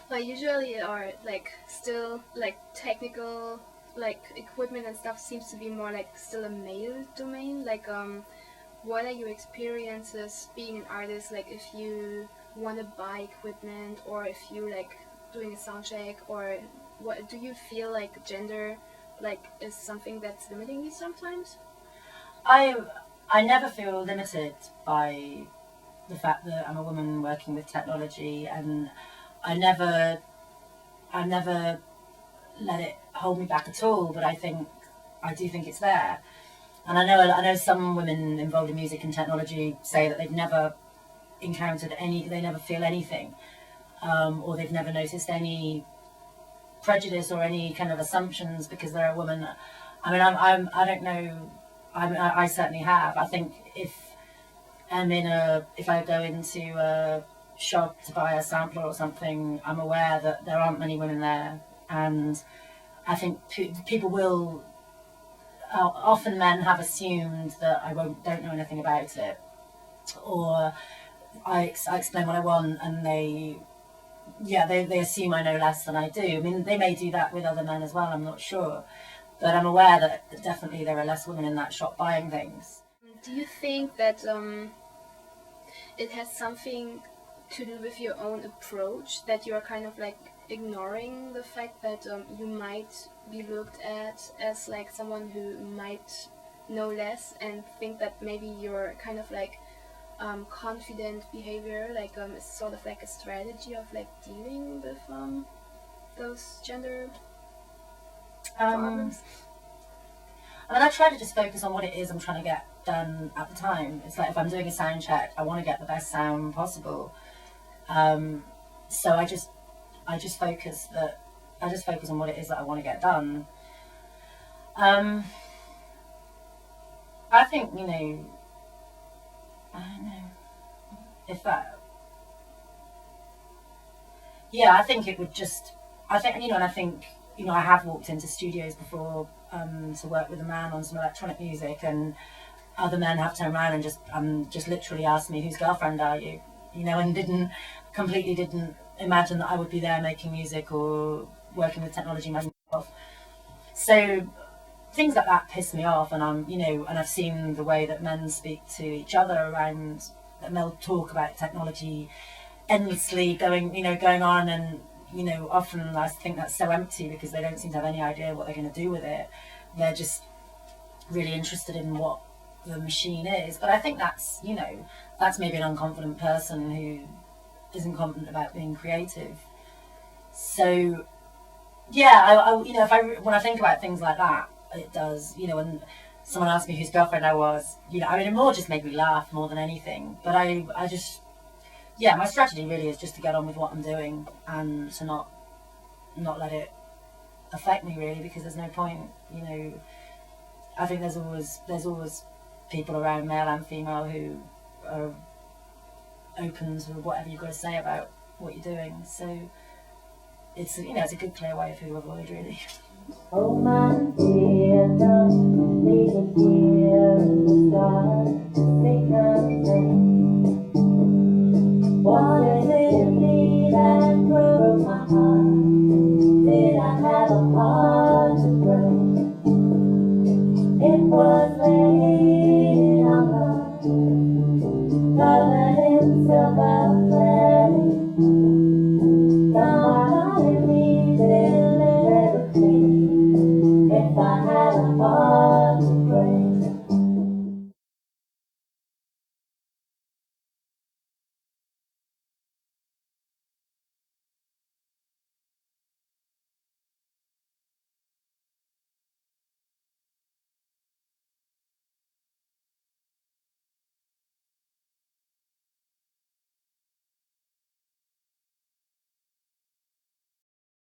But usually are like still like technical like equipment and stuff seems to be more like still a male domain. Like what are your experiences being an artist? Like if you want to buy equipment or if you like doing a sound check, or what do you feel like gender like is something that's limiting you sometimes? I never feel limited by the fact that I'm a woman working with technology, and I never let it hold me back at all. But I do think it's there, and I know some women involved in music and technology say that they've never encountered they never feel anything, or they've never noticed any prejudice or any kind of assumptions because they're a woman. I mean, I don't know. I certainly have. I think if I go into a shop to buy a sampler or something, I'm aware that there aren't many women there, and I think people will. Often men have assumed that don't know anything about it, or I explain what I want, and they assume I know less than I do. I mean, they may do that with other men as well, I'm not sure. But I'm aware that definitely there are less women in that shop buying things. Do you think that it has something to do with your own approach, that you're kind of like ignoring the fact that you might be looked at as like someone who might know less, and think that maybe you're kind of like confident behavior like is sort of like a strategy of like dealing with those gender problems? I mean, I try to just focus on what it is I'm trying to get done at the time. It's like if I'm doing a sound check, I want to get the best sound possible. So I just focus on what it is that I want to get done. I think, I don't know if that. Yeah, I think it would just. I think and I think I have walked into studios before to work with a man on some electronic music, and other men have turned around and just literally asked me, whose girlfriend are you? And didn't imagine that I would be there making music or working with technology myself. So things like that piss me off, and and I've seen the way that men speak to each other around, and they'll talk about technology endlessly going on, and often I think that's so empty because they don't seem to have any idea what they're going to do with it. They're just really interested in what the machine is. But I think that's maybe an unconfident person who isn't confident about being creative. So yeah, when I think about things like that, it does. When someone asked me whose girlfriend I was, it more just made me laugh more than anything. But I just, my strategy really is just to get on with what I'm doing and to not let it affect me really, because there's no point. I think there's always people around, male and female, who are open to whatever you've got to say about what you're doing. So it's it's a good clear way of who to avoid really. Oh my dear, don't leave it here in the dark. Say nothing.